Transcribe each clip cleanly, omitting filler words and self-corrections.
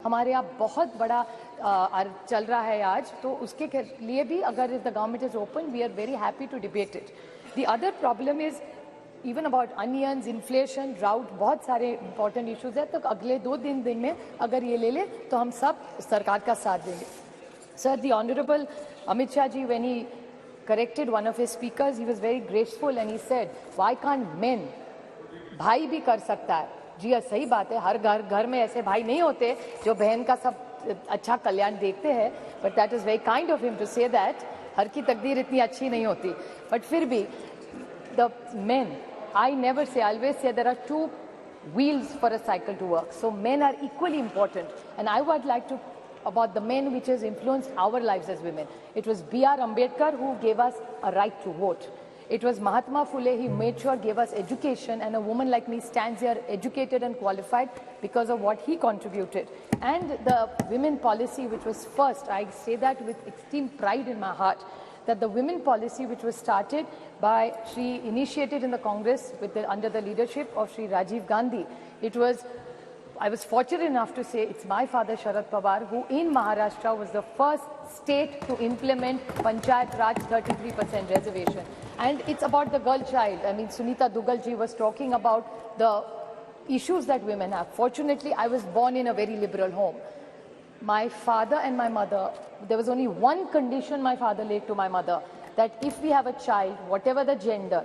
हमारे यहाँ बहुत बड़ा चल रहा है आज, तो उसके लिए भी अगर the government is open, we are very happy to debate it. The other problem is even about onions, inflation, drought, बहुत सारे इंपॉर्टेंट इश्यूज है. तो अगले 2 दिन में अगर ये ले ले तो हम सब सरकार का साथ देंगे. Sir, the honourable Amit Shah ji, when he corrected one of his speakers, he was very graceful and he said, why can't men? भाई भी कर सकता है. जी हाँ, सही बात है. हर घर में ऐसे भाई नहीं होते जो बहन का सब अच्छा कल्याण देखते हैं. But that is very kind of him to say that. हर की तकदीर इतनी अच्छी नहीं होती. बट फिर भी the main, I never say, always say there are 2 wheels for a cycle to work. So men are equally important. And I would like to about the men which has influenced our lives as women. It was B.R. Ambedkar who gave us a right to vote. It was Mahatma Phule, he made sure gave us education, and a woman like me stands here educated and qualified because of what he contributed. And the women policy which was first, I say that with extreme pride in my heart, that the women policy which was started by initiated in the Congress under the leadership of Shri Rajiv Gandhi. I was fortunate enough to say it's my father Sharad Pawar who in Maharashtra was the first state to implement Panchayat Raj 33% reservation. And it's about the girl child. I mean, Sunita Dugal ji was talking about the issues that women have. Fortunately, I was born in a very liberal home. My father and my mother, there was only one condition my father laid to my mother, that if we have a child, whatever the gender,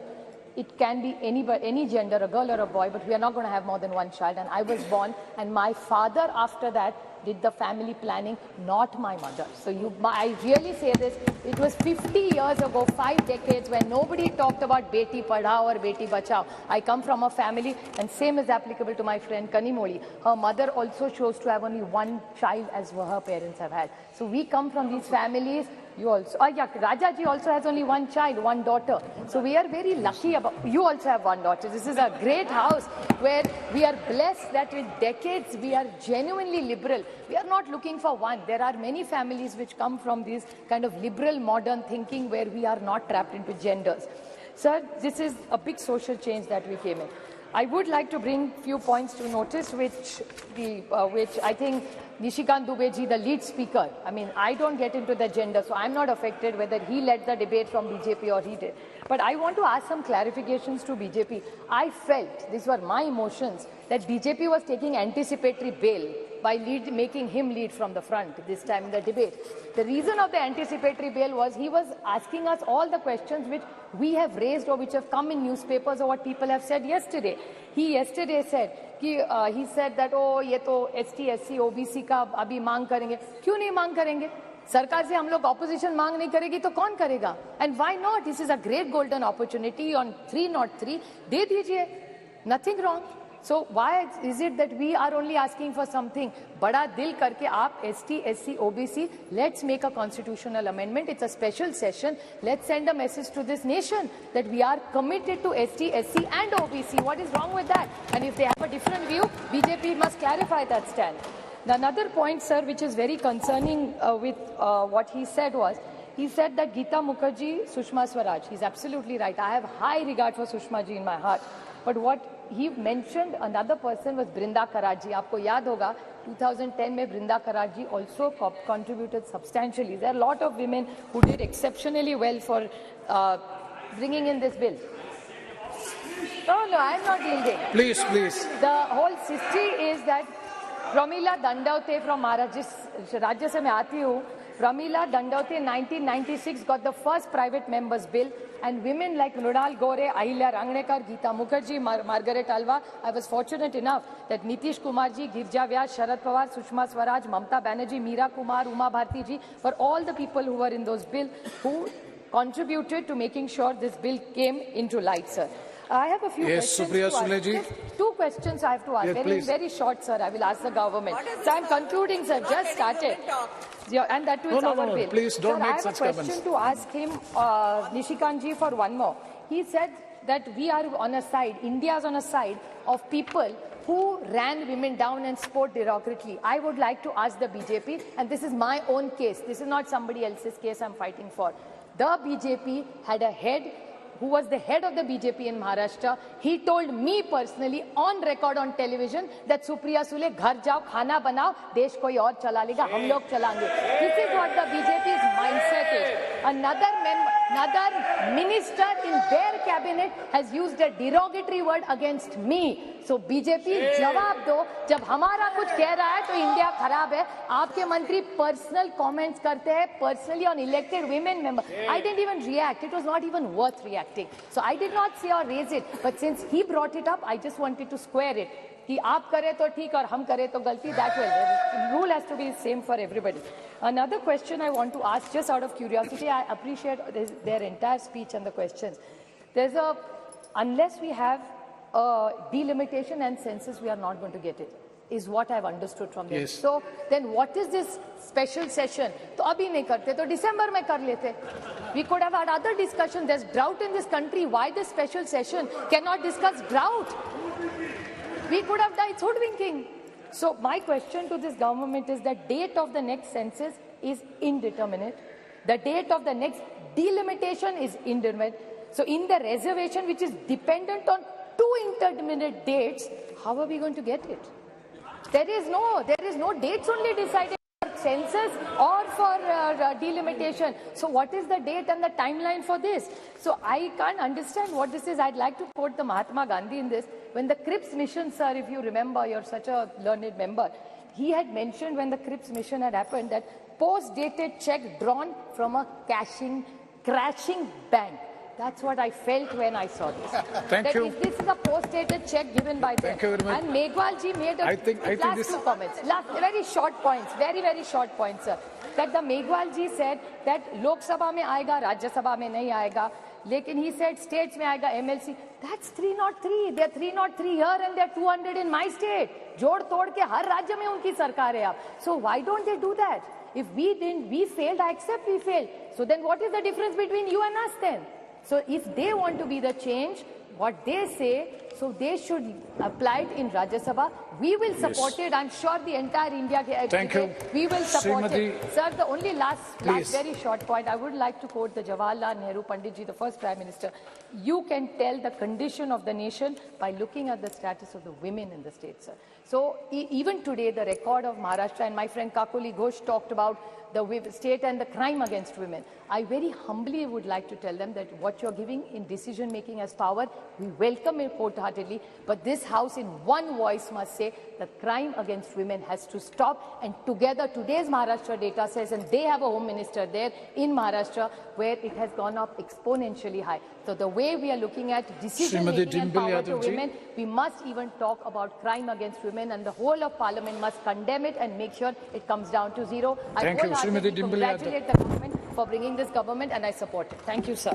it can be any gender, a girl or a boy, but we are not going to have more than one child. And I was born, and my father after that did the family planning, not my mother. So I really say this, it was 50 years ago, 5 decades, when nobody talked about Beti Padhao or Beti Bachao. I come from a family, and same is applicable to my friend Kanimoli. Her mother also chose to have only one child as her parents have had. So we come from these families. You also, Rajaji also has only one child, one daughter. So we are very lucky about, you also have one daughter. This is a great house where we are blessed that with decades we are genuinely liberal. We are not looking for one. There are many families which come from this kind of liberal modern thinking where we are not trapped into genders. Sir, this is a big social change that we came in. I would like to bring few points to notice which I think Nishikant Dubey ji, the lead speaker, I mean, I don't get into the gender, so I'm not affected whether he led the debate from BJP or he did. But I want to ask some clarifications to BJP. I felt, these were my emotions, that BJP was taking anticipatory bail by making him lead from the front this time in the debate. The reason of the anticipatory bail was he was asking us all the questions which we have raised or which have come in newspapers or what people have said yesterday. He yesterday said, he said that, oh, ये तो ST, SC, OBC का अभी मांग करेंगे. क्यों नहीं मांग करेंगे? सरकार से हम लोग opposition मांग नहीं करेगी तो कौन करेगा? And why not? This is a great golden opportunity on 303. दे दीजिए. Nothing wrong. So why is it that we are only asking for something? बड़ा दिल करके आप ST, SC, OBC, let's make a constitutional amendment. It's a special session. Let's send a message to this nation that we are committed to ST, SC and OBC. What is wrong with that? And if they have a different view, BJP must clarify that stand. Another point, sir, which is very concerning with what he said was, he said that Geeta Mukherjee, Sushma Swaraj. He's absolutely right. I have high regard for Sushma ji in my heart. But what he mentioned, another person was Brinda Karaj ji. आपको याद होगा 2010 में Brinda Karaj ji also contributed substantially. There are a lot of women who did exceptionally well for bringing in this bill. No, I am not yielding. Please. The whole history is that Pramila Dandavate from Maharashtra, Rajya se मैं आती हूँ. Pramila Dandavate in 1996 got the first private members bill, and women like Mrunal Gore, Ahilya Rangnekar, Geeta Mukherjee, Margaret Alva. I was fortunate enough that Nitish Kumar ji, Girja Vyas, Sharad Pawar, Sushma Swaraj, Mamta Banerjee, Meera Kumar, Uma Bharti ji were all the people who were in those bills who contributed to making sure this bill came into light, sir. I have a few questions Supriya to Sule ask. ji. Just 2 questions I have to ask. Yes, very short, sir. I will ask the government. So I'm concluding, sir. Just started. Yeah, and that too is our bill. Please don't make such comments. I have a question to ask him, Nishikant ji, for one more. He said that we are on a side, India is on a side of people who ran women down and spoke derogatorily. I would like to ask the BJP, and this is my own case. This is not somebody else's case I'm fighting for. The BJP had a head who was the head of the BJP in Maharashtra, he told me personally on record on television that Supriya Sule, ghar jao, khana banao, desh koi aur chala lega, hum log chalange. This is what the BJP's mindset is. Another minister in their cabinet has used a derogatory word against me. So BJP जवाब दो, जब हमारा कुछ कह रहा है तो India खराब है. आपके मंत्री पर्सनल कमेंट्स करते हैं personally on elected women member. I didn't even react. It was not even worth reacting. So I did not say or raise it. But since he brought it up, I just wanted to square it. कि आप करें तो ठीक और हम करें तो गलती. That way, the rule has to be the same for everybody. Another question I want to ask, just out of curiosity, I appreciate their entire speech and the questions. Unless we have delimitation and census, we are not going to get it, is what I've understood from them. Yes. So then what is this special session? तो अभी नहीं करते तो दिसंबर में कर लेते. We could have had other discussions. There's drought in this country. Why this special session? Cannot discuss drought. We could have done hoodwinking. So my question to this government is the date of the next census is indeterminate. The date of the next delimitation is indeterminate. So in the reservation, which is dependent on 2 indeterminate dates, how are we going to get it? There is no dates only decided for census or for delimitation. So what is the date and the timeline for this? So I can't understand what this is. I'd like to quote the Mahatma Gandhi in this. When the Cripps mission, sir, if you remember, you're such a learned member, he had mentioned when the Cripps mission had happened that post-dated check drawn from a crashing bank. That's what I felt when I saw this. Thank you. This is a post-dated check given by them. Thank you very much. And Meghwal ji made last 2 comments. Very short points, very short points, sir. That the Meghwal ji said that Lok Sabha mein aayega, Rajya Sabha mein nahi aayega. Lekin he said states mein aayega MLC. That's 303. They're 303 here and they're 200 in my state. Jod tod ke har rajya mein unki sarkar hai ab. So why don't they do that? If we failed, I accept we failed. So then what is the difference between you and us then? So if they want to be the change, what they say, so they should apply it in Rajya Sabha. We will support it. I'm sure the entire India. Thank you. We will support it. Sir, the only last very short point, I would like to quote the Jawaharlal Nehru Pandit ji, the first Prime Minister. You can tell the condition of the nation by looking at the status of the women in the state, sir. So even today, the record of Maharashtra, and my friend Kakoli Ghosh talked about the state and the crime against women. I very humbly would like to tell them that what you're giving in decision making as power, we welcome it wholeheartedly, but this House in one voice must say that crime against women has to stop, and together today's Maharashtra data says, and they have a home minister there in Maharashtra where it has gone up exponentially high. So the way we are looking at decision making and power to women, we must even talk about crime against women, and the whole of Parliament must condemn it and make sure it comes down to zero. I wholeheartedly congratulate the government for bringing this government, and I support it. Thank you, sir.